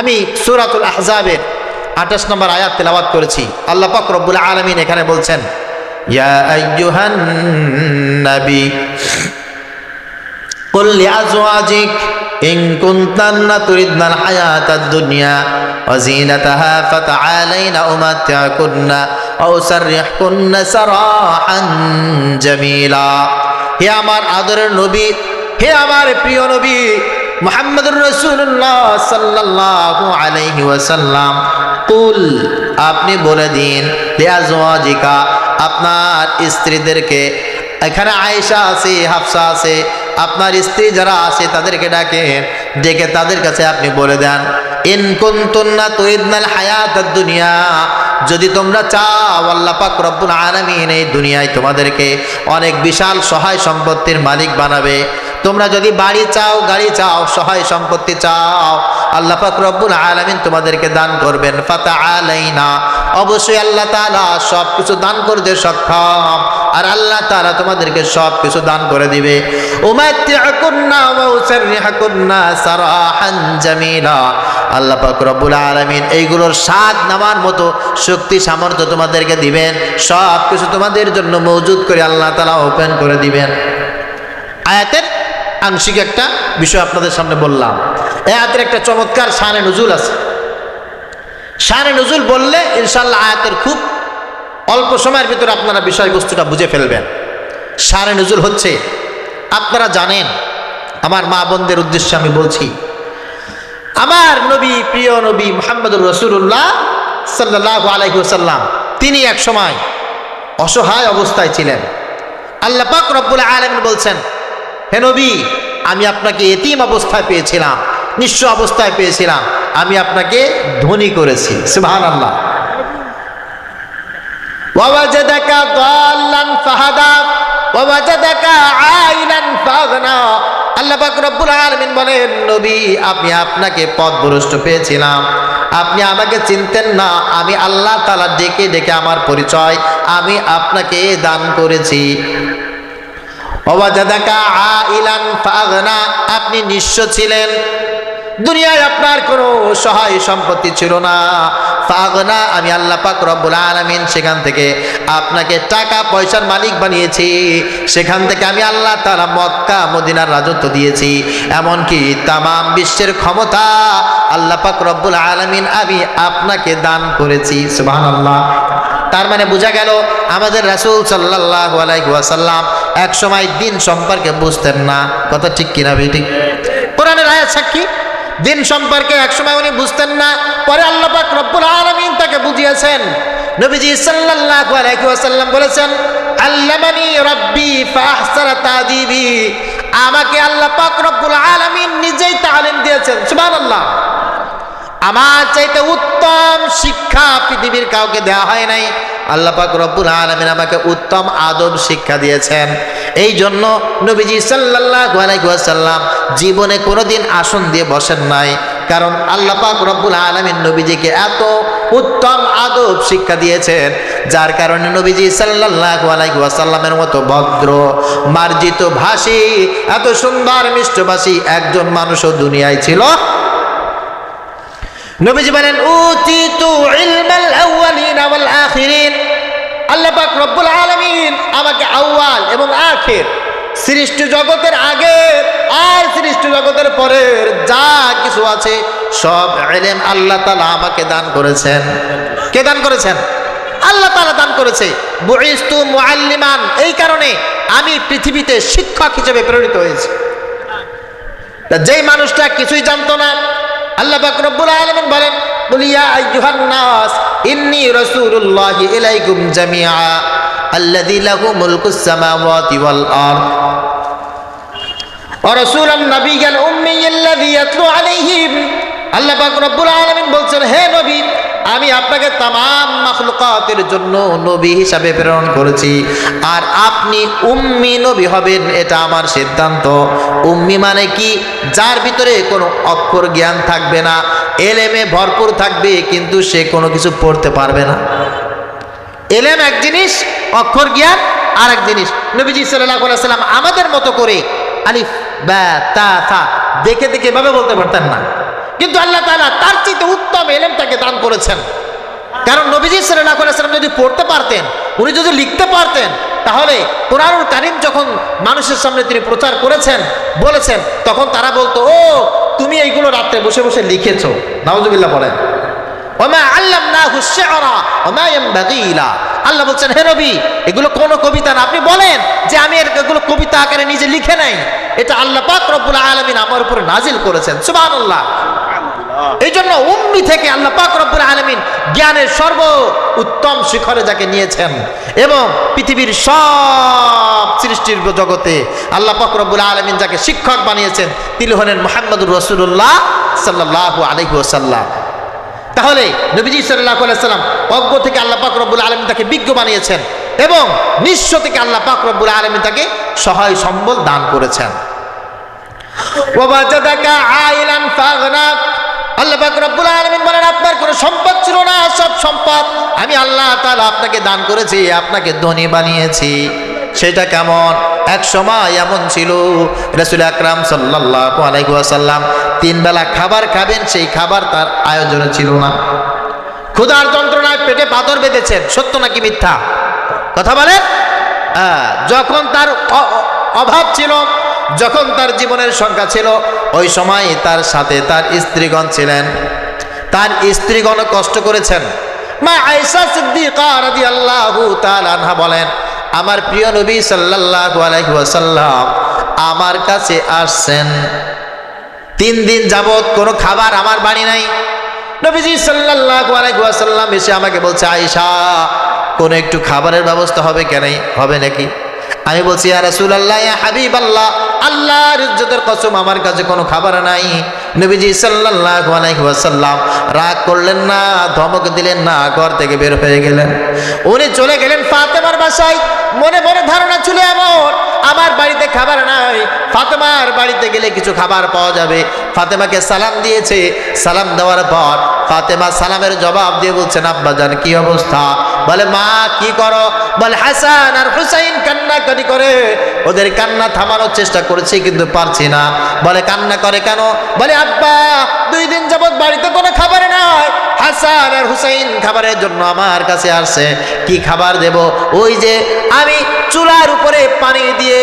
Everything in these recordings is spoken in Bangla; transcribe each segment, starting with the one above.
আমি সূরাতুল আহজাবের 28 নম্বর আয়াত তেলাওয়াত করেছি। আল্লাহ পাক রব্বুল আলামিন এখানে বলছেন, ইয়া আইয়ুহান নবী কুল লিআজওয়াজিক ইন কুনতান্না তুরিদনাল হায়াতাদ দুনিয়া ওয়া যিনাতাহা ফাতাআলাইনা উমাত্তি'কুন্না আও সাররিহকুন্না সারাহান জামিলা। হে আমার আদরের নবী, হে আমার প্রিয় নবী মুহাম্মদুর রাসূলুল্লাহ সাল্লাল্লাহু আলাইহি ওয়াসাল্লাম, কুল আপনি বলে দিন, লিআজওয়াজিকা আপনার স্ত্রীদেরকে, এখানে আয়েশা আছে, হাফসা আছে, আপনার স্ত্রী যারা আছে তাদেরকে ডাকেন, ডেকে তাদের কাছে আপনি বলে দেন, ইন কুনতুন্না তুরিদনাল হায়াতাদ দুনিয়া, যদি তোমরা চাও আল্লাহ পাক রব্বুল আলামিন এই দুনিয়ায় তোমাদেরকে অনেক বিশাল সহায় সম্পত্তির মালিক বানাবে, তোমরা যদি বাড়ি চাও, গাড়ি চাও, সহায় সম্পত্তি চাও, আল্লাহ পাক রব্বুল আলামিন তোমাদেরকে দান করবেন। ফাতাআলাইনা, অবশ্যই আল্লাহ তাআলা সব কিছু দান করতে সক্ষম, আর আল্লাহ তাআলা তোমাদেরকে সব কিছু দান করে দিবে। উমাত্তি'কুন্না ওয়া উসাররিহকুন্না সারাহান জামিলা, আল্লাহ পাক রব্বুল আলামিন এইগুলোর স্বাদ নেওয়ার মতো শক্তি সামর্থ্য তোমাদেরকে দিবেন, সব কিছু তোমাদের জন্য মজুদ করে আল্লাহ তাআলা ওপেন করে দিবেন। আয়াতের আংশিক একটা বিষয় আপনাদের সামনে বললাম। এই আয়াতের একটা চমৎকার শানে নুজুল আছে। শানে নুজুল বললে ইনশাআল্লাহ আয়াতের খুব অল্প সময়ের ভিতরে আপনারা বিষয়বস্তুটা বুঝে ফেলবেন। শানে নুজুল হচ্ছে, আপনারা জানেন, আমার মা বোনদের উদ্দেশ্যে আমি বলছি, আমার নবী, প্রিয় নবী মুহাম্মদুর রাসূলুল্লাহ সাল্লাল্লাহু আলাইহি ওয়াসাল্লাম, তিনি এক সময় অসহায় অবস্থায় ছিলেন। আল্লাহ পাক রব্বুল আলামিন বলছেন, হে নবী, আমি আপনাকে এতিম অবস্থায় পেয়েছিলাম, নিঃস্ব অবস্থায় পেয়েছিলাম, আমি আপনাকে ধনী করেছি। সুবহানাল্লাহ। ওয়াওয়াজাদাকা দাল্লান ফাহাদা ওয়াওয়াজাদাকা আইলান ফাগনা। আল্লাহ পাক রব্বুল আলামিন বলেন, নবী, আমি আপনাকে পথভ্রষ্ট পেয়েছিলাম, আপনি আমাকে চিনতেন না, আমি আল্লাহ তাআলা ডেকে ডেকে আমার পরিচয় আমি আপনাকে দান করেছি। ওয়াজাদাকা আইলান ফাগনা, আপনি নিঃস্ব ছিলেন, দুনিয়ায় আপনার কোনো সহায় সম্পত্তি ছিল না। ফাগনা, আমি আল্লাহ পাক রব্বুল আলামিন সেখান থেকে আপনাকে টাকা পয়সার মালিক বানিয়েছি, সেখান থেকে আমি আল্লাহ তাআলা মক্কা মদিনার রাজত্ব দিয়েছি, এমনকি তামাম বিশ্বের ক্ষমতা আল্লাহ পাক রব্বুল আলামিন আমি আপনাকে দান করেছি। সুবহানাল্লাহ। তার মানে বোঝা গেল আমাদের রাসূল সাল্লাল্লাহু আলাইহি ওয়াসাল্লাম এক সময় দিন সম্পর্কে বুঝতেন না। কথা ঠিক কিনা ভাই? ঠিক। কোরআনের আয়াত সাক্ষী, দিন সম্পর্কে এক সময় উনি বুঝতেন না, পরে আল্লাহ পাক রব্বুল আলামিন তাকে বুঝিয়েছেন। নবীজি সাল্লাল্লাহু আলাইহি ওয়াসাল্লাম বলেছেন, আল্লামানি রাব্বি ফাহসানা তাদিবি, আমাকে আল্লাহ পাক রব্বুল আলামিন নিজেই তালিম দিয়েছেন। সুবহানাল্লাহ। আমার চাইতে উত্তম শিক্ষা পৃথিবীর কাউকে দেওয়া হয় নাই। আল্লাহ পাক রব্বুল আলামিন আমাকে উত্তম আদব শিক্ষা দিয়েছেন। এই জন্য নবীজি সাল্লাল্লাহু আলাইহি ওয়াসাল্লাম জীবনে কোনোদিন আসন দিয়ে বসেন নাই, কারণ আল্লাহ পাক রব্বুল আলামিন নবীজিকে এত উত্তম আদব শিক্ষা দিয়েছেন, যার কারণে নবীজি সাল্লাল্লাহু আলাইহি ওয়াসাল্লামের মতো ভদ্র, মার্জিত ভাষী, এত সুন্দর মিষ্টভাষী একজন মানুষও দুনিয়ায় ছিল। নবীজি বলেন, উতিতু ইলমাল আউয়ালিন ওয়াল আখিরিন, আল্লাহ পাক রব্বুল আলামিন আমাকে আউয়াল এবং আখির, সৃষ্টি জগতের আগের আর সৃষ্টি জগতের পরের যা কিছু আছে সব ইলম আল্লাহ তাআলা আমাকে দান করেছেন। কে দান করেছেন? আল্লাহ তাআলা দান করেছে। বুইস্তু মুআল্লিমান, এই কারণে আমি পৃথিবীতে শিক্ষক হিসেবে প্রেরিত হয়েছি। যেই মানুষটা কিছুই জানতো না, আল্লাহ পাক রব্বুল আলামিন বলেন, কুল ইয়া আইয়ুহান নাস ইন্নী রাসূলুল্লাহি ইলাইকুম জামিআ আল্লাযী লাহু মুলকুস সামাওয়াতি ওয়াল আরদ ওয়া রাসূলান নাবিয়্যাল উম্মিয়্যাল্লাযী ইয়াতলু আলাইহিম। আল্লাহ পাক রব্বুল আলামিন বলছেন, হে নবী, আমি আপনাকে তামাম মাখলুকাতের জন্য নবী হিসাবে প্রেরণ করেছি, আর আপনি উম্মি নবী হবেন, এটা আমার সিদ্ধান্ত। উম্মি মানে কি? যার ভিতরে কোনো অক্ষর জ্ঞান থাকবে না, এলেমে ভরপুর থাকবে, কিন্তু সে কোনো কিছু পড়তে পারবে না। এলেম এক জিনিস, অক্ষর জ্ঞান আর এক জিনিস। নবীজি সাল্লাল্লাহু আলাইহি ওয়াসাল্লাম আমাদের মতো করে আলিফ বা তা থা দেখে দেখে এভাবে বলতে পারতেন না, কিন্তু আল্লাহ তাআলা তার চেয়ে উত্তম ইলম তাকে দান করেছেন। কারণ নবীজি সাল্লাল্লাহু আলাইহি ওয়াসাল্লাম যদি পড়তে পারতেন, উনি যদি লিখতে পারতেন, তাহলে কোরআনুল কারীম যখন মানুষের সামনে তিনি প্রচার করেছেন, বলেছেন, তখন তারা বলতো, ও তুমি এইগুলো রাত্রে বসে বসে লিখেছো। নাউজুবিল্লাহ বলেন। ওমা আল্লামনাহু শি'রা ওমা ইয়ানবাগী লা। আল্লাহ বলছেন, হে নবী, এগুলো কোনো কবিতা না। আপনি বলেন যে আমি এগুলো কবিতা আকারে নিজে লিখে নাই, এটা আল্লাহ পাক রব্বুল আলামিন আমার উপরে নাজিল করেছেন। সুবহানাল্লাহ। এই জন্য উম্মি থেকে আল্লাহ পাক রব্বুল আলামিন জ্ঞানের সর্ব উত্তম শিখরে যাকে নিয়েছেন এবং পৃথিবীর সব সৃষ্টির জগতে আল্লাহ পাক রব্বুল আলামিন যাকে শিক্ষক বানিয়েছেন, তিনি হলেন মুহাম্মদুর রাসূলুল্লাহ সাল্লাল্লাহু আলাইহি ওয়াসাল্লাম। তাহলে নবীজি সাল্লাল্লাহু আলাইহি ওয়াসাল্লাম অজ্ঞ থেকে আল্লাহ পাক রব্বুল আলামিন তাকে বিজ্ঞ বানিয়েছেন এবং নিঃস্ব থেকে আল্লাহ পাক রব্বুল আলামিন তাকে সহায় সম্বল দান করেছেন। ওয়াজাদাকা আইলান ফাগনা। আল্লাহ পাক রব্বুল আলামিন বলেন, আপনার কোনো সম্পদ ছিল না, সব সম্পদ আমি আল্লাহ তাআলা আপনাকে দান করেছি, আপনাকে ধনী বানিয়েছি। সেটা কেমন? এক সময় এমন ছিল রাসূল আকরাম সাল্লাল্লাহু আলাইহি ওয়াসাল্লাম 3 বেলা খাবার খাবেন, সেই খাবার তার আয়োজনে ছিল না। ক্ষুধার যন্ত্রণায় পেটে পাথর বেঁধেছেন। সত্য নাকি মিথ্যা? কথা বলেন। যখন তার অভাব ছিল, যখন তার জীবনের সংখ্যা ছিল, ওই সময় তার সাথে তার স্ত্রীগণ ছিলেন। তার স্ত্রীগণ কষ্ট করেছেন। মা আয়েশা সিদ্দিকা রাদিয়াল্লাহু তাআলা আনহা বলেন, আমার প্রিয় নবী সাল্লাল্লাহু আলাইহি ওয়াসাল্লাম আমার কাছে আসছেন, 3 দিন যাবত কোনো খাবার আমার বাড়ি নাই। নবীজি সাল্লাল্লাহু আলাইহি ওয়াসাল্লাম এসে আমাকে বলছে, আয়েশা, কোনো একটু খাবারের ব্যবস্থা হবে নাকি? আমি বলছি, ইয়া রাসূলুল্লাহ, ইয়া হাবিবাল্লাহ, আল্লাহর ইজ্জতের কসম আমার কাছে কোনো খাবার নাই। নবীজি সাল্লাল্লাহু আলাইহি ওয়াসাল্লাম রাগ করলেন না, ধমক দিলেন না, ঘর থেকে বের হয়ে গেলেন। উনি চলে গেলেন ফাতেমার বাসায়। মনে মনে ধারণা ছিল এমন, আমার বাড়িতে খাবার নাই, ফাতেমার বাড়িতে গেলে কিছু খাবার পাওয়া যাবে। ফাতেমাকে সালাম দিয়েছে। সালাম দেওয়ার পর ফাতেমা সালামের জবাব দিয়ে বলছেন, আব্বাজান কি অবস্থা? বলে, মা কি করো? বলে, হাসান আর হুসাইন কান্নাকাটি করে, ওদের কান্না থামানোর চেষ্টা করেছি কিন্তু পারছি না। বলে, কান্না করে কেন? বলে, আব্বা 2 দিন যাবত বাড়িতে কোনো খাবার নাই, হাসান আর হুসাইন খাবারের জন্য আমার কাছে আসছে, কি খাবার দেব? ওই যে আমি চুলার উপরে পানি দিয়ে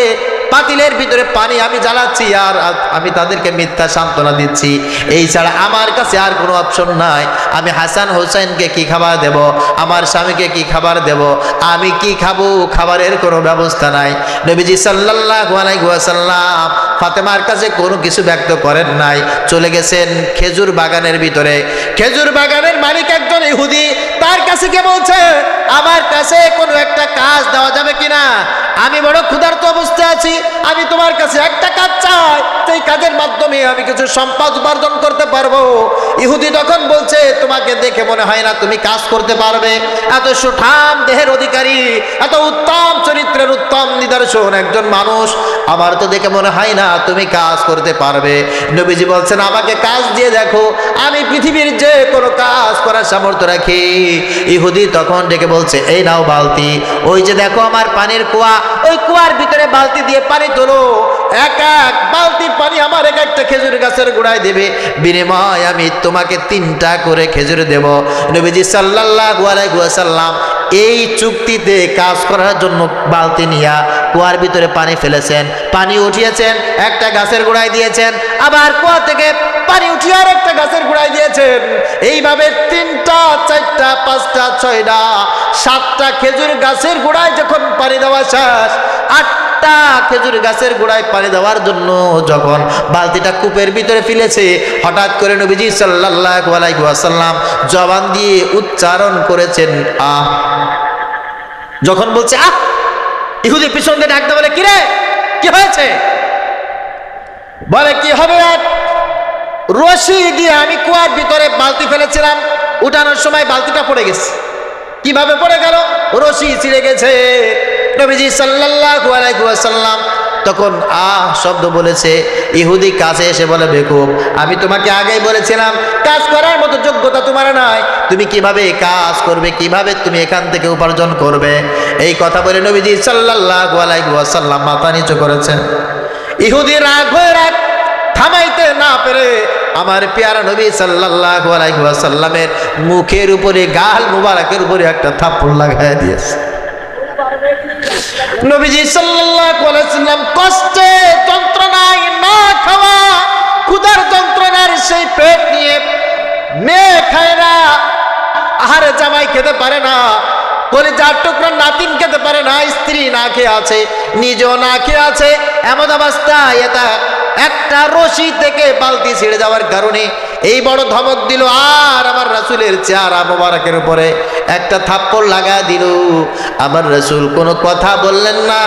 পাতিলের ভিতরে পানি আমি জ্বালাচ্ছি আর আমি তাদেরকে মিথ্যা সান্ত্বনা দিচ্ছি, এই ছাড়া আমার কাছে আর কোনো অপশন নাই। আমি হাসান হোসেনকে কি খাবার দেব? আমার স্বামীকে কি খাবার দেব? আমি কি খাবো? খাবারের কোনো ব্যবস্থা নাই। নবীজি সাল্লাল্লাহু আলাইহি ওয়াসাল্লাম ফাতেমার কাছে কোনো কিছু ব্যক্ত করেন নাই, চলে গেছেন খেজুর বাগানের ভিতরে। খেজুর বাগানের মালিক একজন ইহুদি, তার কাছে গিয়ে বলছে, আমার কাছে কোনো একটা কাজ দেওয়া যাবে কিনা? আমি বড় ক্ষুধার্ত অবস্থায় আছি, আমি তোমার কাছে একটা কাজ চাই, সেই কাজের মাধ্যমে আমি কিছু সম্পদ উপার্জন করতে পারবো। ইহুদি তখন বলছে, তোমাকে দেখে মনে হয় না তুমি কাজ করতে পারবে, এত সুঠাম দেহের অধিকারী, এত উত্তম চরিত্রের উত্তম নিদর্শন একজন মানুষ, আমার তো দেখে মনে হয় না তুমি কাজ করতে পারবে। নবীজি বলছেন, আমাকে কাজ দিয়ে দেখো, আমি পৃথিবীর যে কোনো কাজ করার সামর্থ্য রাখি। ইহুদি তখন ডেকে বলছে, এই নাও বালতি, ওই যে দেখো আমার পানির কুয়া, ওই কুয়ার ভিতরে বালতি দিয়ে পানি তোলো, এক এক বালতি পানি আমার এক একটা খেজুর গাছের গোড়ায় দেবে, বিনিময় আমি তোমাকে 3টা করে খেজুর দেব। নবীজি সাল্লাল্লাহু আলাইহি ওয়াসাল্লাম এই চুক্তিতে কাজ করার জন্য বালতি নিয়া কুয়ার ভিতরে পানি ফেলেছেন, পানি উঠিয়েছেন, একটা গাছের গোড়ায় দিয়েছেন, আবার কুয়া থেকে পানি উঠিয়ে আর একটা গাছের গোড়ায় দিয়েছেন। এইভাবে 3টা 4টা 5টা 6টা 7টা খেজুর গাছের গোড়ায় যখন পানি দেওয়া শেষ, 8টা খেজুর গাছের গোড়ায় পানি দেওয়ার জন্য যখন বালতিটা কূপের ভিতরে ফেলেছে, হঠাৎ করে নবীজি সাল্লাল্লাহু আলাইহি ওয়াসাল্লাম জবান দিয়ে উচ্চারণ করেছেন, আহ। যখন বলছে আহ, ইহুদি পিছন দিয়ে ডাকতে বলে, কিরে কি হয়েছে? বলে, কি হবে আর, রশি দিয়ে আমি কুয়ার ভিতরে বালতি ফেলেছিলাম, উঠানোর সময় বালতিটা পড়ে গেছে। কিভাবে পড়ে গেল? রশি ছিঁড়ে গেছে। নবীজি সাল্লাল্লাহু আলাইহি ওয়াসাল্লাম তখন আহ শব্দ বলেছে। ইহুদি কাছে এসে বলে, বেকুব, আমি তোমাকে আগেই বলেছিলাম কাজ করার মতো যোগ্যতা তোমার নাই, তুমি কিভাবে কাজ করবে, কিভাবে তুমি এখান থেকে উপার্জন করবে? এই কথা বলে নবীজি সাল্লাল্লাহু আলাইহি ওয়াসাল্লাম মাথা নিচু করেছেন। ইহুদি রাগ হয়ে থামাইতে না পেরে আমার পেয়ারা নবী সাল্লাল্লাহু আলাইহি ওয়াসাল্লামের মুখের উপরে, গাল মুবারকের উপরে একটা থাপ্পড় লাগায় দিয়েছে। নবীজি সাল্লাল্লাহু আলাইহি ওয়াসাল্লাম কষ্টে, যন্ত্রণায়, না খাওয়া, ক্ষুধার যন্ত্রণার সেই পেট নিয়ে, মেয়ে খায় না, আহারে জামাই খেতে পারে না, কলিজার টুকরা নাতিন খেতে পারে না, স্ত্রী না খেয়ে আছে, নিজেও না খেয়ে আছে, এমন অবস্থায় এটা একটা রশি থেকে বালতি ছিঁড়ে যাওয়ার কারণে এই বড় ধমক দিল, আর আমার রাসূলের চেহারা মোবারকের উপরে একটা থাপ্পড় লাগা দিল। আমার রাসূল কোনো কথা বললেন না,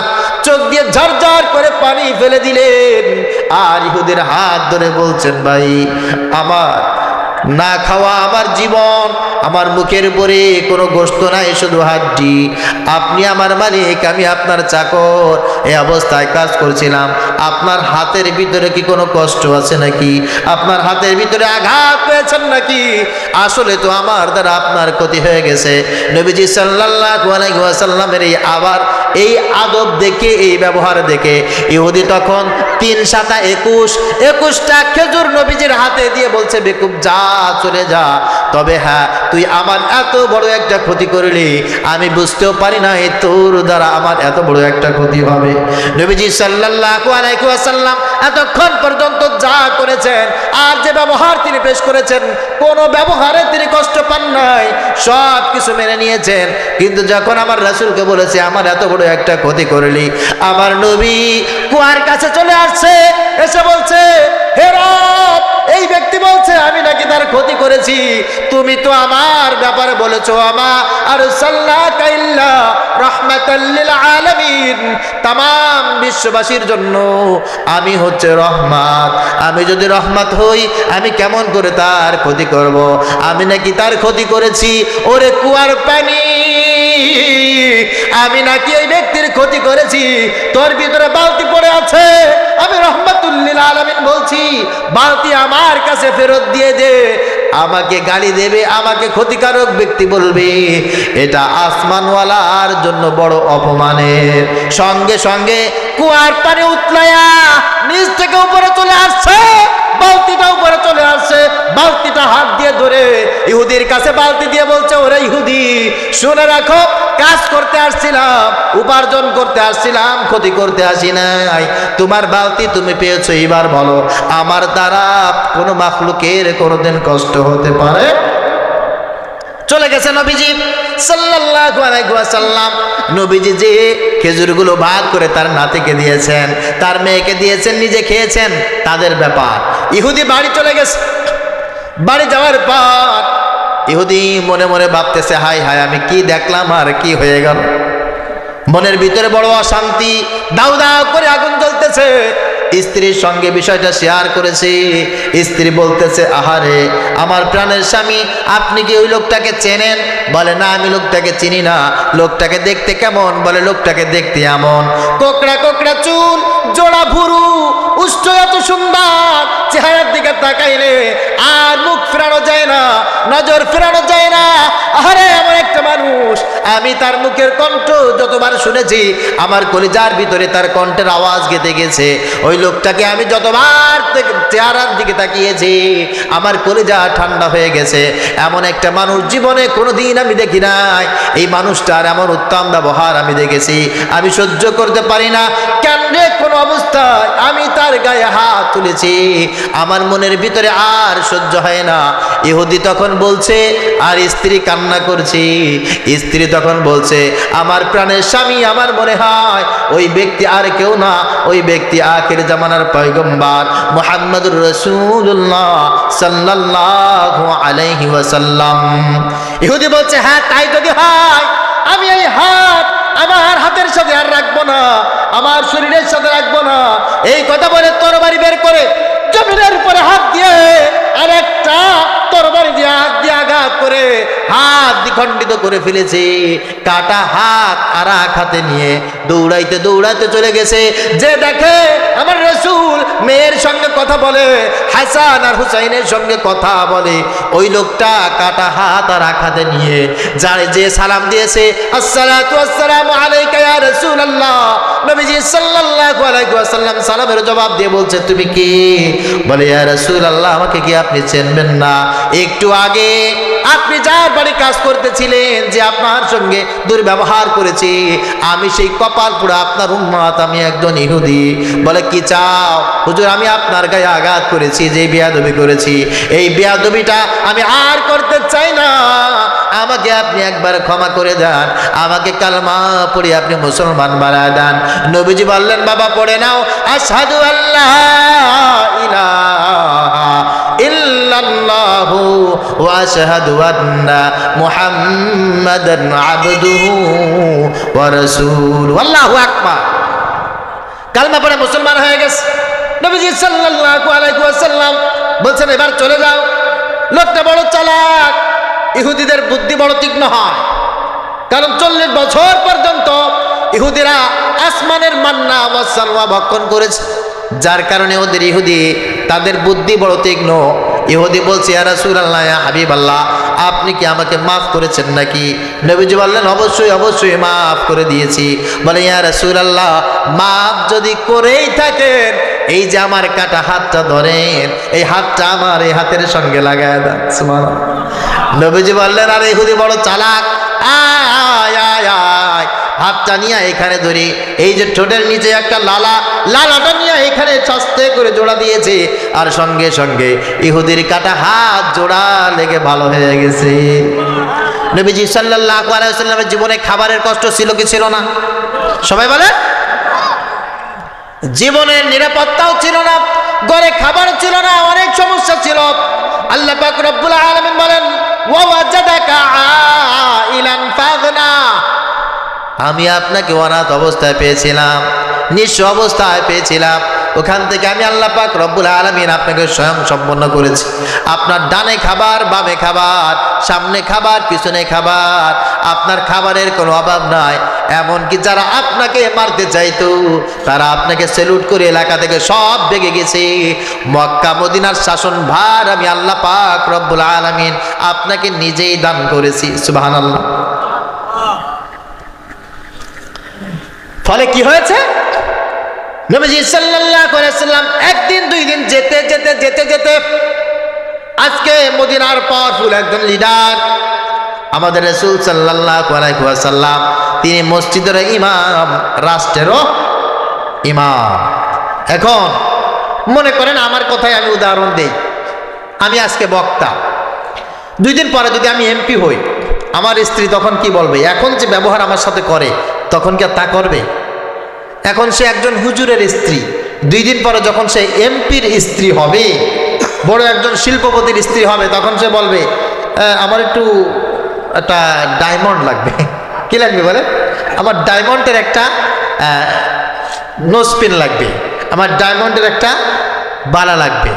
চোখ দিয়ে ঝরঝর করে পানি ফেলে দিলেন, আর ইহুদের হাত ধরে বলছেন, ভাই আমার না খাওয়া আমার জীবন, আমার মুখের উপরে কোনো গোশত নাই, শুধু হাড্ডি, আপনি আমার মালিক, আমি আপনার চাকর, এই অবস্থায় কাজ করছিলাম, আপনার হাতের ভিতরে কি কোনো কষ্ট আছে নাকি? আপনার হাতের ভিতরে আঘাত পেয়েছেন নাকি? আসলে তো আমার দ্বারা আপনার ক্ষতি হয়ে গেছে। নবীজি সাল্লাল্লাহু আলাইহি ওয়াসাল্লামের এই আবার এই আদব দেখে, এই ব্যবহার দেখে ইহুদি তখন 3 7 21টা খেজুর নবীজির হাতে দিয়ে বলছে, বেকুব যা, চলে যা, তবে হ্যাঁ তুই আমার এত বড় একটা ক্ষতি করলি, আমি বুঝতেও পারি না তোর দ্বারা আমার এত বড় একটা ক্ষতি হবে। নবীজি সাল্লাল্লাহু আলাইহি ওয়াসাল্লাম এতক্ষণ পর্যন্ত যা করেছেন আর যে ব্যবহার তিনি পেশ করেছেন, কোনো ব্যবহারে তিনি কষ্ট পান নাই, সব কিছু মেনে নিয়েছেন। কিন্তু যখন আমার রাসূলকে বলেছে আমার এত বড় একটা ক্ষতি করলি, আমার নবী কুয়ার কাছে চলে আসছে, এসে বলছে, হে রব, এই ব্যক্তি বলছে আমি নাকি তার ক্ষতি করেছি, তুমি তো আমার ব্যাপারে বলেছো আমা আরসালনাকা ইল্লা রাহমাতাল লিল আলামিন, तमाम বিশ্ববাসীর জন্য আমি হচ্ছে রহমত, আমি যদি রহমত হই আমি কেমন করে তার ক্ষতি করব? আমি নাকি তার ক্ষতি করেছি? ওরে কুয়ার পানি, আমি নাকি এই ব্যক্তির ক্ষতি করেছি? তোর ভিতরে বালতি পড়ে আছে, আমি রহমাতুল লিল আলামিন বলছি, বালতি আমার কাছে ফেরত দিয়ে দে। আমাকে গালি দেবে, আমাকে ক্ষতিকারক ব্যক্তি বলবে, এটা আসমানওয়ালার জন্য বড় অপমানের। সঙ্গে সঙ্গে কুয়ার পানি উতলায়া নিচ থেকে উপরে চলে আসছে, বালতিটা উপরে চলে আসছে, বালতিটা হাত দিয়ে ধরে ইহুদির কাছে বালতি দিয়ে বলছে, ওরে ইহুদি শুনে রাখো, কাজ করতে আসছিলাম, উপার্জন করতে আসছিলাম, ক্ষতি করতে আসি নাই। তোমার বালতি তুমি পেয়েছো, এবার বলো আমার দ্বারা কোনো মাখলুকের কোনোদিন কষ্ট হতে পারে? চলে গেছে নবীজি সাল্লাল্লাহু আলাইহি ওয়াসাল্লাম। নবীজি যে খেজুরগুলো ভাগ করে তার নাতিকে দিয়েছেন, তার মেয়েকে দিয়েছেন, নিজে খেয়েছেন, তাদের ব্যাপার। ইহুদি বাড়ি চলে গেছে। বাড়ি যাওয়ার পর ইহুদি মনে মনে ভাবতেছে, হায় হায় আমি কি দেখলাম আর কি হয়ে গেল। মনের ভিতরে বড় অশান্তি, দাউ দাউ করে আগুন জ্বলতেছে। স্ত্রীর সঙ্গে বিষয়টা শেয়ার করেছে। স্ত্রী বলতেছে, আহারে আমার প্রাণের স্বামী, আপনি কি ওই লোকটাকে চেনেন? বলে, না আমি লোকটাকে চিনি না। লোকটাকে দেখতে কেমন? বলে, লোকটাকে দেখতে এমন, কোকড়া কোকড়া চুল, জোড়া ভুরু, উষ্ঠ এত সুন্দর, চেহারার দিকে তাকাইলে আর মুখ ফেরানো যায় না, নজর ফেরানো যায় না। আরে এমন একটা মানুষ, আমি তার মুখের কণ্ঠ যতবার শুনেছি আমার কলিজার ভিতরে তার কণ্ঠের আওয়াজ গেঁথে গেছে। ওই লোকটাকে আমি যতবার চেহারার দিকে তাকিয়েছি আমার কলিজা ঠান্ডা হয়ে গেছে। এমন একটা মানুষ জীবনে কোনোদিন আমি দেখি নাই। এই মানুষটার এমন উত্তম ব্যবহার আমি দেখেছি, আমি সহ্য করতে পারি না। কেমনে কোন অবস্থায় আমি তার গায়ে হাত তুলেছি, আমার মনের ভিতরে আর সহ্য হয় না। ইহুদি তখন বলছে, আর স্ত্রী কান্না করছি। স্ত্রী তখন বলছে, আমার প্রাণের স্বামী, আমার মনে হয় ওই ব্যক্তি আর কেউ না, ওই ব্যক্তি আখির জামানার পয়গম্বর মুহাম্মদুর রাসূলুল্লাহ সাল্লাল্লাহু আলাইহি ওয়াসাল্লাম। ইহুদি বলছে, হ্যাঁ তাই যদি হয়, আমি এই হাত আমার হাতের সাথে আর রাখবো না, আমার শরীরের সাথে রাখবো না। এই কথা বলে তরবারি বের করে জমিনের উপরে হাত দিয়ে আর একটা তরবারি দিয়ে হাত দিয়ে আঘাত করে হাত দ্বিখণ্ডিত করে ফেলেছে। কাটা হাত আর এক হাতে নিয়ে দৌড়াইতে দৌড়াইতে চলে গেছে। যে দেখে আমার রাসূল মেয়ের সঙ্গে কথা বলে, হাসান আর হুসাইনের সঙ্গে কথা বলে, ওই লোকটা কাটা হাত আর এক হাতে নিয়ে যারে যে সালাম দিয়েছে, আসসালাতু আসসালামু আলাইকা ইয়া রাসূলুল্লাহ, নবীজি সাল্লাল্লাহু আলাইহি ওয়াসাল্লাম সালামের জবাব দিয়ে বলছে, তুমি কি? বলে, ইয়া রাসূলুল্লাহ, আমাকে কি আপনি চিনবেন না? একটু আগে আপনি যার বাড়ি কাজ করতেছিলেন, যে আপনার সঙ্গে দুর্ব্যবহার করেছি, আমি সেই কপাল পুরা আপনার উম্মত, আমি একজন ইহুদি। বলে, কি চাও? হুজুর, আমি আপনার গায়ে আঘাত করেছি, যে বেয়াদবি করেছি, এই বেয়াদবিটা আমি আর করতে চাই না, আমাকে আপনি একবার ক্ষমা করে দেন, আমাকে কালমা পড়ে আপনি মুসলমান বানায় দেন। নবীজি বললেন, বাবা পড়ে নাও, আশহাদু আল্লাহ ইলাহা ইল্লাল্লাহু ওয়া আশহাদু আন্না মুহাম্মাদান আবদুহু ওয়া রাসূলুহু। আল্লাহু আকবার। কালমা পড়ে মুসলমান হয়ে গেছে। নবীজি সাল্লাল্লাহু আলাইহি ওয়াসাল্লাম বলছেন, এবার চলে যাও। লোকটা বড় চালাক, ইহুদিদের বুদ্ধি বড় তীক্ষ্ণ হয়, কারণ 40 বছর পর্যন্ত ইহুদিরা আসমানের মান্না ওয়া সালওয়া ভক্ষণ করেছে, যার কারণে ওদের ইহুদি তাদের বুদ্ধি বড় তীক্ষ্ণ। ইহুদি বলছে, ইয়া রাসূলুল্লাহ, ইয়া হাবিবাল্লাহ, আপনি কি আমাকে মাফ করেছেন নাকি? নবীজি বললেন, অবশ্যই অবশ্যই মাফ করে দিয়েছি। বলে, ইয়া রাসূলুল্লাহ, মাফ যদি করেই থাকেন, এই যে আমার কাটা হাতটা ধরেন, এই হাতটা আমার এই হাতের সঙ্গে লাগায় দেন। সুবহানাল্লাহ। নবীজি বললেন, আরে ইহুদি বড় চালাক, আয় আয় আয়, হাতটা নিয়ে এখানে ধরি, এই যে ঠোঁটের নিচে একটা লালাটা নিয়ে এখানে চাস্তে করে জোড়া দিয়েছে, আর সঙ্গে সঙ্গে ইহুদির কাটা হাত জোড়া লেগে ভালো হয়ে গেছে। নবীজি সাল্লাল্লাহু আলাইহি ওয়াসাল্লামের জীবনে খাবারের কষ্ট ছিল কি ছিল না? সবাই বলে। জীবনের নিরাপত্তাও ছিল না, ঘরে খাবারও ছিল না, অনেক সমস্যা ছিল। আল্লাহ পাক রব্বুল আলামিন বলেন, ওয়া ওয়াজাদাকা আইলান ফাগনা, আমি আপনাকে অনাথ অবস্থায় পেয়েছিলাম, নিঃস্ব অবস্থায় পেয়েছিলাম, ওখান থেকে আমি আল্লাহ পাক রব্বুল আলামিন আপনাকে স্বয়ং সম্পন্ন করেছি। আপনার ডানে খাবার, বামে খাবার, সামনে খাবার, পিছনে খাবার, আপনার খাবারের কোনো অভাব নাই। এমনকি যারা আপনাকে মারতে চাইতো, তারা আপনাকে স্যালুট করে এলাকা থেকে সব ভেগে গেছে। মক্কা মদিনার শাসন ভার আমি আল্লাহ পাক রব্বুল আলামিন আপনাকে নিজেই দান করেছি। সুবহানাল্লাহ। ফলে কি হয়েছে? নবীজি সাল্লাল্লাহু আলাইহি ওয়াসাল্লাম একদিন দুই দিন যেতে যেতে যেতে যেতে আজকে মদিনার পাওয়ারফুল একজন লিডার আমাদের রাসূল সাল্লাল্লাহু আলাইহি ওয়াসাল্লাম, তিনি মসজিদের ইমাম, রাষ্ট্রেরও ইমাম। এখন মনে করেন আমার কথাই আমি উদাহরণ দেই, আমি আজকে বক্তা, 2 দিন পরে যদি আমি এমপি হই, আমার স্ত্রী তখন কি বলবে? এখন যে ব্যবহার আমার সাথে করে, তখন কি তা করবে? এখন সে একজন হুজুরের স্ত্রী, 2 দিন পরে যখন সে এমপির স্ত্রী হবে, বড় একজন শিল্পপতির স্ত্রী হবে, তখন সে বলবে, আমার একটু একটা ডায়মন্ড লাগবে। কি লাগবে বলে? আমার ডায়মন্ডের একটা নোজপিন লাগবে, আমার ডায়মন্ডের একটা বালা লাগবে।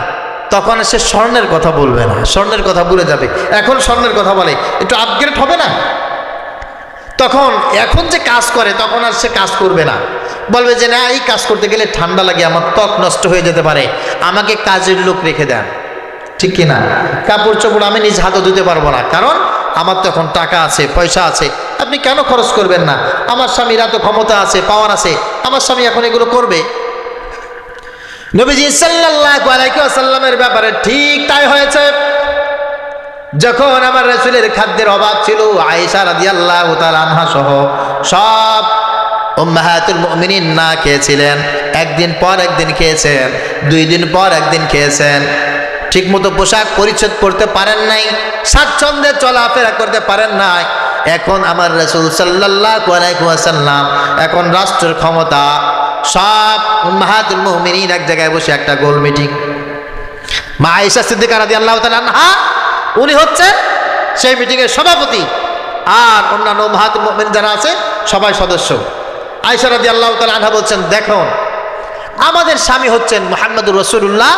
তখন সে স্বর্ণের কথা বলবে না, স্বর্ণের কথা ভুলে যাবে। এখন স্বর্ণের কথা বলে, একটু আপগ্রেড হবে না? তখন এখন যে কাজ করে, তখন আর সে কাজ করবে না, বলবে যে না, এই কাজ করতে গেলে ঠান্ডা লাগে, আমার ত্বক নষ্ট হয়ে যেতে পারে, আমাকে কাজের লোক রেখে দেন। ঠিক কিনা? কাপড় চোপড় আমি নিজ হাতে ধুতে পারবো না, কারণ আমার তো এখন টাকা আছে, পয়সা আছে, আপনি কেন খরচ করবেন না? আমার স্বামীর এত ক্ষমতা আছে, পাওয়ার আছে, আমার স্বামী এখন এগুলো করবে। নবীজি সাল্লাল্লাহু আলাইহি ওয়াসাল্লামের ব্যাপারে ঠিক তাই হয়েছে। যখন আমার রাসূলের খাদ্যের অভাব ছিল, আয়েশা রাদিয়াল্লাহু তাআলা আনহা সহ সব উম্মাহাতুল মুমিনিন না খেয়েছিলেন, একদিন পর একদিন খেয়েছেন, 2 দিন পর একদিন খেয়েছেন, ঠিকমতো পোশাক পরিচ্ছদ করতে পারেন নাই, স্বাচ্ছন্দ্যে চলাফেরা করতে পারেন নাই। এখন আমার রাসূল সাল্লাল্লাহু আলাইহি ওয়াসাল্লাম, এখন রাষ্ট্রের ক্ষমতা, সব উম্মাহাতুল মুমিনিন এক জায়গায় বসে একটা গোল মিটিং। মা আয়েশা সিদ্দিকা রাদিয়াল্লাহু তাআলা আনহা, উনি হচ্ছেন সেই মিটিংয়ের সভাপতি, আর অন্যান্য উম্মাহাতুল মুমিনিন যারা আছে সবাই সদস্য। আয়েশা রাদিয়াল্লাহু তাআলা আনহা বলছেন, দেখুন, আমাদের স্বামী হচ্ছেন মুহাম্মদুর রাসূলুল্লাহ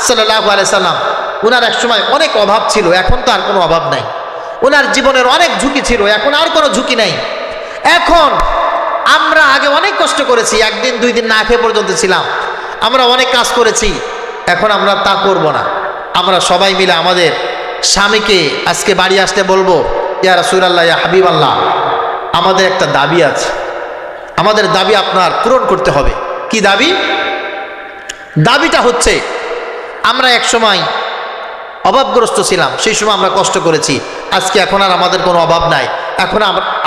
সাল্লাল্লাহু আলাইহি সাল্লাম, উনার এক সময় অনেক অভাব ছিল, এখন তো আর কোনো অভাব নাই। ওনার জীবনের অনেক ঝুঁকি ছিল, এখন আর কোনো ঝুঁকি নাই। এখন আমরা আগে অনেক কষ্ট করেছি, একদিন দুই দিন না খেয়ে পর্যন্ত ছিলাম, আমরা অনেক কাজ করেছি, এখন আমরা তা করব না। আমরা সবাই মিলে আমাদের স্বামীকে আজকে বাড়ি আসতে বলবো, ইয়া রাসূলুল্লাহ, ইয়া হাবিবাল্লাহ, আমাদের একটা দাবি আছে, আমাদের দাবি আপনার পূরণ করতে হবে। কি দাবি? দাবিটা হচ্ছে, আমরা এক সময় অভাবগ্রস্ত ছিলাম, সেই সময় আমরা কষ্ট করেছি, আজকে এখন আর আমাদের কোনো অভাব নাই, এখন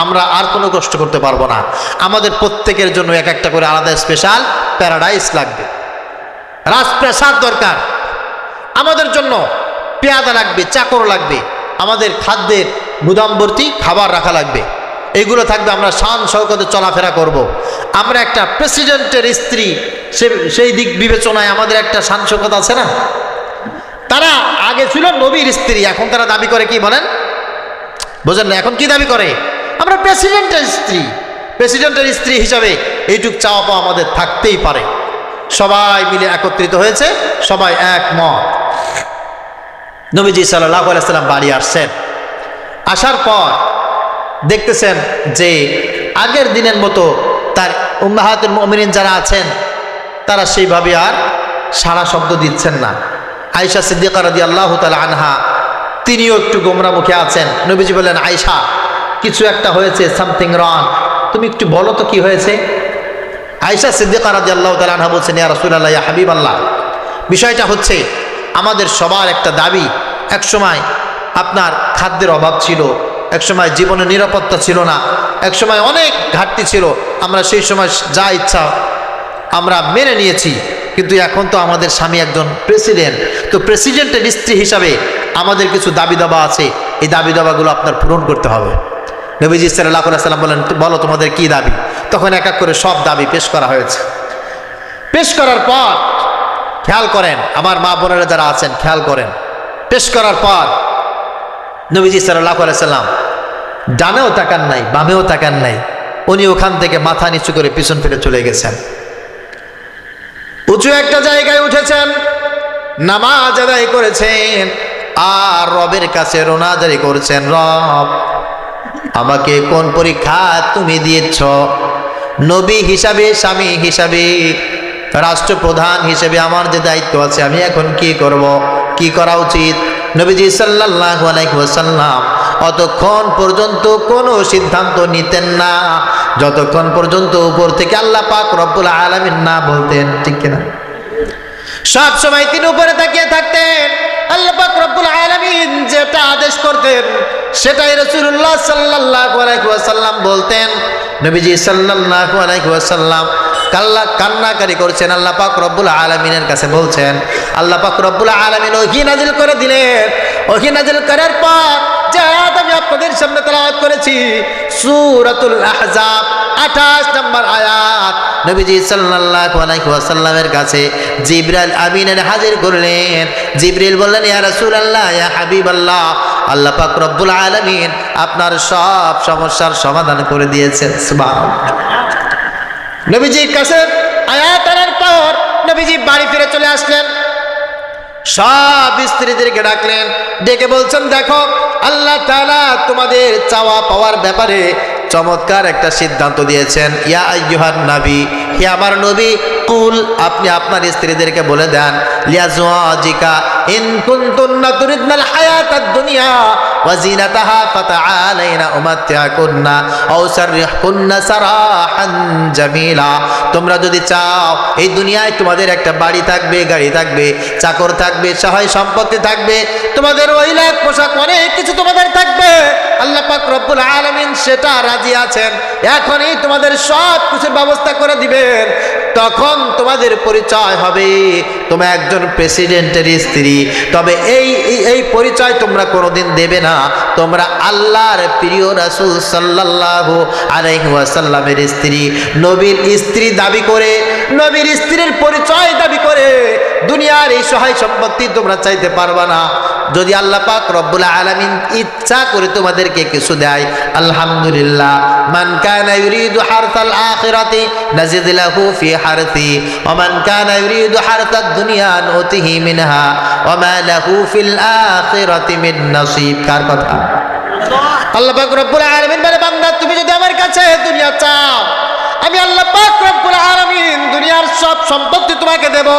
আমরা আর কোনো কষ্ট করতে পারবো না। আমাদের প্রত্যেকের জন্য এক একটা করে আলাদা স্পেশাল প্যারাডাইস লাগবে, রাজপ্রাসাদ দরকার, আমাদের জন্য পেয়াদা লাগবে, চাকর লাগবে, আমাদের খাদ্যের গুদাম ভর্তি খাবার রাখা লাগবে, এইগুলো থাকবে, আমরা শান শৌকতে চলাফেরা করব। আমরা একটা প্রেসিডেন্টের স্ত্রী, সেই দিক বিবেচনায় আমাদের একটা শান শৌকত আছে না? তারা আগে ছিল নবীর স্ত্রী, এখন তারা দাবি করে কি বলেন? বোঝেন না? এখন কি দাবি করে? আমরা প্রেসিডেন্টের স্ত্রী। প্রেসিডেন্টের স্ত্রী হিসাবে এইটুক চাওয়া পাওয়া আমাদের থাকতেই পারে। সবাই মিলে একত্রিত হয়েছে, সবাই একমত। নবীজি সাল্লাল্লাহু আলাইহি সাল্লাম বাড়ি আসছেন, আসার পর দেখতেছেন যে আগের দিনের মতো তার উম্মাহাতুল মুমিনিন যারা আছেন তারা সেইভাবে আর সারা শব্দ দিচ্ছেন না। আয়েশা সিদ্দিকা রাদিয়াল্লাহু তাআলা আনহা তিনিও একটু গোমরা মুখে আছেন। নবীজি বললেন, আয়েশা, কিছু একটা হয়েছে, সামথিং রং, তুমি একটু বলো তো কি হয়েছে। আয়েশা সিদ্দিকা রাদিয়াল্লাহু তাআলা আনহা বলছেন, ইয়া রাসূলুল্লাহ, ইয়া হাবিবাল্লাহ, বিষয়টা হচ্ছে আমাদের সবার একটা দাবি। একসময় আপনার খাদ্যের অভাব ছিল, একসময় জীবনের নিরাপত্তা ছিল না, একসময় অনেক ঘাটতি ছিল, আমরা সেই সময় যা ইচ্ছা আমরা মেনে নিয়েছি, কিন্তু এখন তো আমাদের স্বামী একজন প্রেসিডেন্ট, তো প্রেসিডেন্টের স্ত্রী হিসাবে আমাদের কিছু দাবি দাবা আছে, এই দাবি দাবাগুলো আপনার পূরণ করতে হবে। নবীজি সাল্লাল্লাহু আলাইহি সাল্লাম বলেন, বলো তোমাদের কি দাবি। তখন এক এক করে সব দাবি পেশ করা হয়েছে। পেশ করার পর খেয়াল করেন, আমার মা বোনেরা যারা আছেন খেয়াল করেন, পেশ করার পর নবীজি সাল্লাল্লাহু আলাইহি সাল্লাম ডানেও তাকান নাই, বামেও তাকান নাই, উনি ওখান থেকে মাথা নিচু করে পিছন ফিরে চলে গেছেন। উঁচু একটা জায়গায় উঠেছেন, নামাজ আদায় করেছেন, আর রবের কাছে রোনাজারি করছেন, রব, আমাকে কোন পরীক্ষা তুমি দিয়েছ? নবী হিসাবে, স্বামী হিসাবে, রাষ্ট্রপ্রধান হিসেবে আমার যে দায়িত্ব আছে, আমি এখন কি করব, কি করা উচিত? নবীজি সাল্লাল্লাহু আলাইহি ওয়াসাল্লাম অতক্ষণ পর্যন্ত কোনো সিদ্ধান্ত নিতেন না যতক্ষণ পর্যন্ত উপর থেকে আল্লাহ পাক রব্বুল আলামিন না বলতেন, ঠিক কিনা? সব সময় তিনি উপরে তাকিয়ে থাকতেন, আল্লাহ পাক রব্বুল আলামিন যেটা আদেশ করতেন সেটাই রাসূলুল্লাহ সাল্লাল্লাহু আলাইহি ওয়াসাল্লাম বলতেন। নবীজি সাল্লাল্লাহু আলাইহি ওয়াসাল্লাম কান্নাকারি করছেন, আল্লাহ পাক রব্বুল আলামিনের কাছে বলছেন। আল্লাহ পাক রব্বুল আলামিন ওহী নাজিল করে দিলেন। ওহী নাজিল করার পর যে আয়াত আমি আপনাদের সামনে তেলাওয়াত করেছি, সূরাতুল আহজাব 28 নম্বর আয়াত, নবীজি সাল্লাল্লাহু আলাইহি ওয়াসাল্লামের কাছে জিবরাইল আমিনের হাজির করলেন। জিবরিল বললেন, ইয়া রাসূলুল্লাহ, ইয়া হাবিবাল্লাহ, আল্লাহ পাক রব্বুল আলামিন আপনার সব সমস্যার সমাধান করে দিয়েছেন। সুবহানাল্লাহ। নবীজির কাছে আয়াত আনার পর নবীজি বাড়ি ফিরে চলে আসলেন, সব স্ত্রীদেরকে ডাকলেন, ডেকে বলছেন, দেখো আল্লাহ তাআলা তোমাদের চাওয়া পাওয়ার ব্যাপারে চমৎকার একটা সিদ্ধান্ত দিয়েছেন। ইয়া আইয়ুহান নবী, হে আমার নবী, কুল, আপনি আপনার স্ত্রীদেরকে বলে দেন, লিয়াজওয়াজিকা ইন কুনতুন্না তুরিদনাল হায়াতাদ দুনিয়া ওয়া জিনাতাহা ফাতাআলাইনা উমাত্তিআকুন্না আও সাররিহকুন্না সারাহান জামিলা। তোমরা যদি চাও এই দুনিয়ায় তোমাদের একটা বাড়ি থাকবে, গাড়ি থাকবে, চাকর থাকবে, সহায় সম্পত্তি থাকবে, তোমাদের ওইলাক পোশাক অনেক কিছু তোমাদের থাকবে, আল্লাহ পাক রব্বুল আলামিন সেটা রাজি আছেন, এখনই তোমাদের সব কিছুর ব্যবস্থা করে দিবেন। তখন তোমাদের পরিচয় হবে তোমরা একজন প্রেসিডেন্টের স্ত্রী, তবে এই পরিচয় তোমরা কোনোদিন দেবে না, তোমরা আল্লাহর প্রিয় রাসূল সাল্লাল্লাহু আলাইহি ওয়াসাল্লামের স্ত্রী। নবীর স্ত্রী দাবি করে, নবীর স্ত্রীর পরিচয় দাবি করে দুনিয়ার এই সহায় সম্পত্তি তোমরা চাইতে পারবা না। যদি আল্লাহ পাক রব্বুল আলামিন ইচ্ছা করে তোমাদেরকে কিছু দেয়, আলহামদুলিল্লাহ। মান কানা ইউরিদু হারসাল আখিরাতি নাজিদ লাহু ফি হারসি ওয়া মান কানা ইউরিদু হারসাদ দুনিয়া নুতিহি মিনহা ওয়া মা লাহু ফিল আখিরাতি মিন নাসিব। কার কথা? আল্লাহ পাক রব্বুল আলামিন বলে, বান্দা তুমি যদি আমার কাছে দুনিয়া চাও, আমি আল্লাহ পাক রব্বুল আলামিন দুনিয়ার সব সম্পত্তি তোমাকে দেব,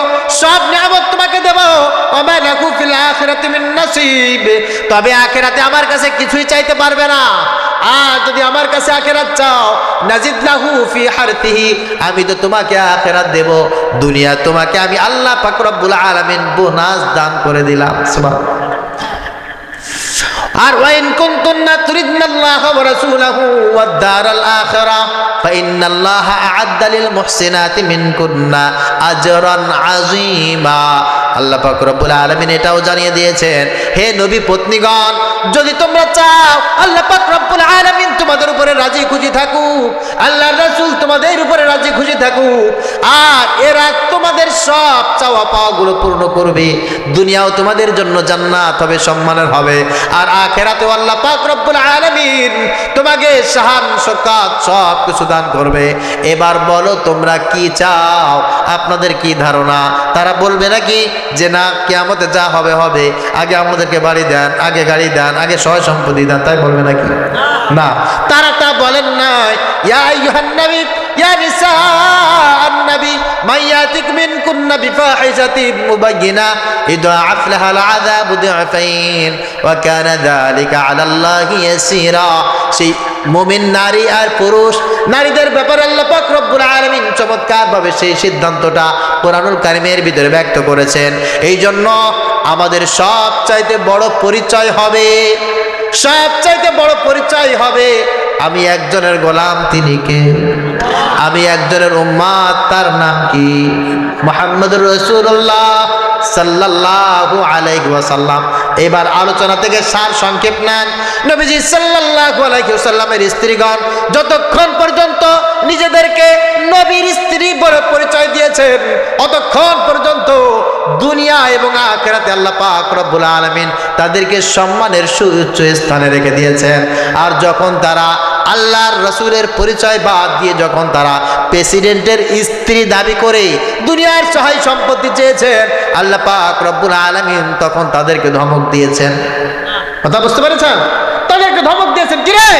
সব নিয়ামত তোমাকে দেব। ওয়া মা লাকু ফিল আখিরাতি মিন নাসিব, তবে আখিরাতে আমার কাছে কিছুই চাইতে পারবে না। আর যদি আমার কাছে আখিরাত চাও, নাজিদ লাহু ফি হারতিহি, আমি তো তোমাকে আখিরাত দেব, দুনিয়া তোমাকে আমি আল্লাহ পাক রব্বুল আলামিন বোনাস দান করে দিলাম। সুবহানাল্লাহ। আর ওয়াইন কুনতুন্না তুরিদনাল্লাহা ওয়া রাসূলাহু ওয়াদ দারাল আখিরা ফাইন্নাল্লাহা আ'আদ্দা লিল মুহসিনাতি মিনকুন্না আজরান আযীমা। আল্লাহ পাক রব্বুল আলামিন এটাও জানিয়ে দিয়েছেন, হে নবী পত্নীগণ, যদি তোমরা চাও আল্লাহ পাক রব্বুল আলামিন তোমাদের উপরে রাজি খুশি থাকুক, আল্লাহর রাসূল তোমাদের উপরে রাজি খুশি থাকুক, আর এরা তোমাদের সব চাওয়া পাওয়াগুলো পূর্ণ করবে, দুনিয়াও তোমাদের জন্য জান্নাত হবে, সম্মানের হবে, আর আখিরাতেও আল্লাহ পাক রব্বুল আলামিন তোমাকে শান শওকত সব কিছু দান করবে। এবার বলো তোমরা কি চাও, আপনাদের কি ধারণা? তারা বলবে নাকি যে না, কিয়ামতে যা হবে হবে, আগে আমাদেরকে বাড়ি দেন, আগে গাড়ি দেন, আগে সয় সম্পত্তি দেন, তাই বলবে নাকি? না, তারা তা বলেন না। ইয়া আইয়ুহান নবী ইয়া নিসাআন নবী মাইয়াতিক মিনকুন্না বিফাহিশাতিন মুবায়্যিনা ইদআফ লাহাল আযাবু দি'ফাইন ওয়া কানা যালিকা আলাল্লাহি ইয়াসীরা। সেই মুমিন নারী আর পুরুষ, নারীদের ব্যাপারে আল্লাহ পাক রব্বুল আলামিন চমৎকারভাবে সেই সিদ্ধান্তটা কোরআনুল কারীমের ভিতরে ব্যক্ত করেছেন। এই জন্য আমাদের সবচাইতে বড় পরিচয় হবে, সবচাইতে বড় পরিচয় হবে আমি একজনের গোলাম, তিনি কে? আমি একজনের উম্মত, তার নাম কি? মুহাম্মদুর রাসূলুল্লাহ সাল্লাল্লাহু আলাইহি ওয়াসাল্লাম। এবার আলোচনা থেকে সার সংক্ষেপ নেন। নবীজি সাল্লাল্লাহু আলাইহি ওয়াসাল্লামের স্ত্রীগণ যতক্ষণ পর্যন্ত নিজেদেরকে নবীর স্ত্রী বলে পরিচয় দিয়েছেন, অতক্ষণ পর্যন্ত দুনিয়া এবং আখিরাতে আল্লাহ পাক রব্বুল আলামিন তাদেরকে সম্মানের সুউচ্চ স্থানে রেখে দিয়েছেন। আর যখন তারা আল্লাহর রাসূলের পরিচয় বাদ দিয়ে যখন তারা প্রেসিডেন্টের স্ত্রী দাবি করে দুনিয়ার সহায় সম্পত্তি চেয়েছেন, আল্লাহ পাক রব্বুল আলামিন তখন তাদেরকে ধমক দিয়েছেন। কথা বুঝতে পেরেছেন? তাদেরকে ধমক দিয়েছেন, কি রে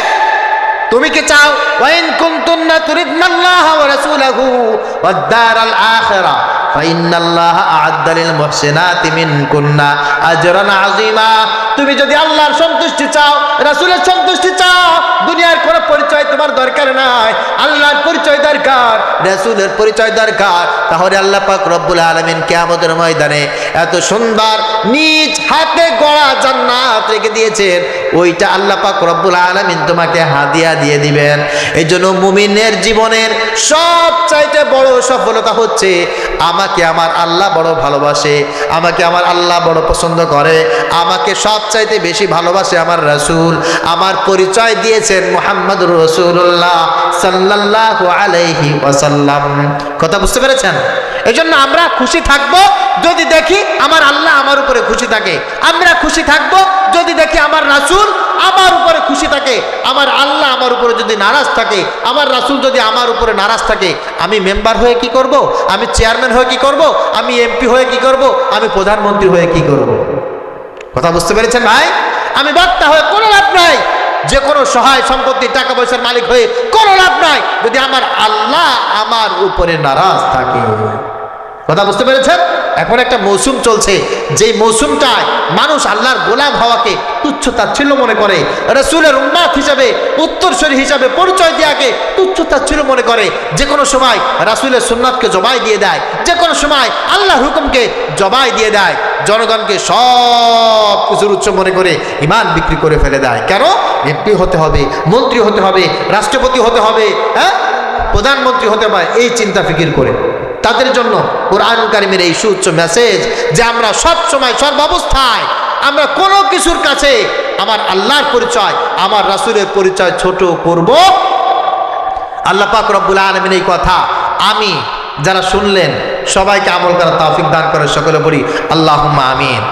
তুমি কি চাও? ওয়াইন কুনতুন্না তুরিদনাল্লাহা ওয়া রাসূলাহু ওয়াদ দারাল আখিরা ফাইন্নাল্লাহা আ'আদ্দা লিল মুহসিনাতি মিনকুন্না আজরান আযীমা। তুমি যদি আল্লাহর সন্তুষ্টি চাও, রাসূলের সন্তুষ্টি চাও, দুনিয়ার কোনো পরিচয় তোমার দরকার নাই, আল্লাহর পরিচয় দরকার, রাসূলের পরিচয় দরকার, তাহলে আল্লাহ পাক রব্বুল আলামিন কিয়ামতের ময়দানে এত সুন্দর নিজ হাতে গড়া জান্নাত রেখে দিয়েছেন, ওইটা আল্লাহ পাক রব্বুল আলামিন তোমাকে হাদিয়া দিয়ে দিবেন। এই জন্য মুমিনের জীবনের সবচাইতে বড় সফলতা হচ্ছে আমাকে আমার আল্লাহ বড় ভালোবাসে, আমাকে আমার আল্লাহ বড় পছন্দ করে, আমাকে সবচাইতে বেশি ভালোবাসে আমার রাসূল। আমার পরিচয় দিয়েছেন মুহাম্মদুর রাসূলুল্লাহ সাল্লাল্লাহু আলাইহি ওয়াসাল্লাম। কথা বুঝতে পেরেছেন? এই জন্য আমরা খুশি থাকবো যদি দেখি আমার আল্লাহ আমার উপরে খুশি থাকে, আমরা খুশি থাকবো যদি দেখি আমার রাসূল আমার উপরে খুশি থাকে, আমার আল্লাহ আমার উপরে যদি নারাজ থাকে, আমার রাসূল যদি আমার উপরে নারাজ থাকে, আমি মেম্বার হয়ে কি করব? আমি চেয়ারম্যান হয়ে কি করব? আমি এমপি হয়ে কি করব? আমি প্রধানমন্ত্রী হয়ে কি করব? কথা বুঝতে পেরেছেন ভাই? আমি বক্তা হয়ে কোনো লাভ নাই, যে কোনো সহায় সম্পত্তি টাকা পয়সার মালিক হয়ে কোনো লাভ নাই যদি আমার আল্লাহ আমার উপরে নারাজ থাকে। কথা বুঝতে পেরেছেন? এখন একটা মৌসুম চলছে, যেই মৌসুমটায় মানুষ আল্লাহর গোলাম হওয়াকে তুচ্ছ তাচ্ছিল্য মনে করে, রাসূলের উম্মত হিসাবে উত্তরসূরি হিসাবে পরিচয় দেওয়াকে তুচ্ছ তাচ্ছিল্য মনে করে, যে কোনো সময় রাসূলের সুন্নাতকে জবাই দিয়ে দেয়, যে কোনো সময় আল্লাহর হুকুমকে জবাই দিয়ে দেয়, জনগণকে সব কিছুর উচ্চ মনে করে ঈমান বিক্রি করে ফেলে দেয়। কেন? এমপি হতে হবে, মন্ত্রী হতে হবে, রাষ্ট্রপতি হতে হবে, হ্যাঁ প্রধানমন্ত্রী হতে হবে, এই চিন্তা ফিকির করে। তাদের জন্য কোরআনুল কারীমের এই সুউচ্চ মেসেজ যে আমরা সব সময় সর্বাবস্থায় আমরা কোনো কিছুর কাছে আমার আল্লাহর পরিচয়, আমার রাসূলের পরিচয় ছোট করব। আল্লাহ পাক রব্বুল আলামিন এই কথা আমি যারা শুনলেন সবাইকে আমল করার তৌফিক দান করে, সকলে বলি আল্লাহুম্মা আমিন।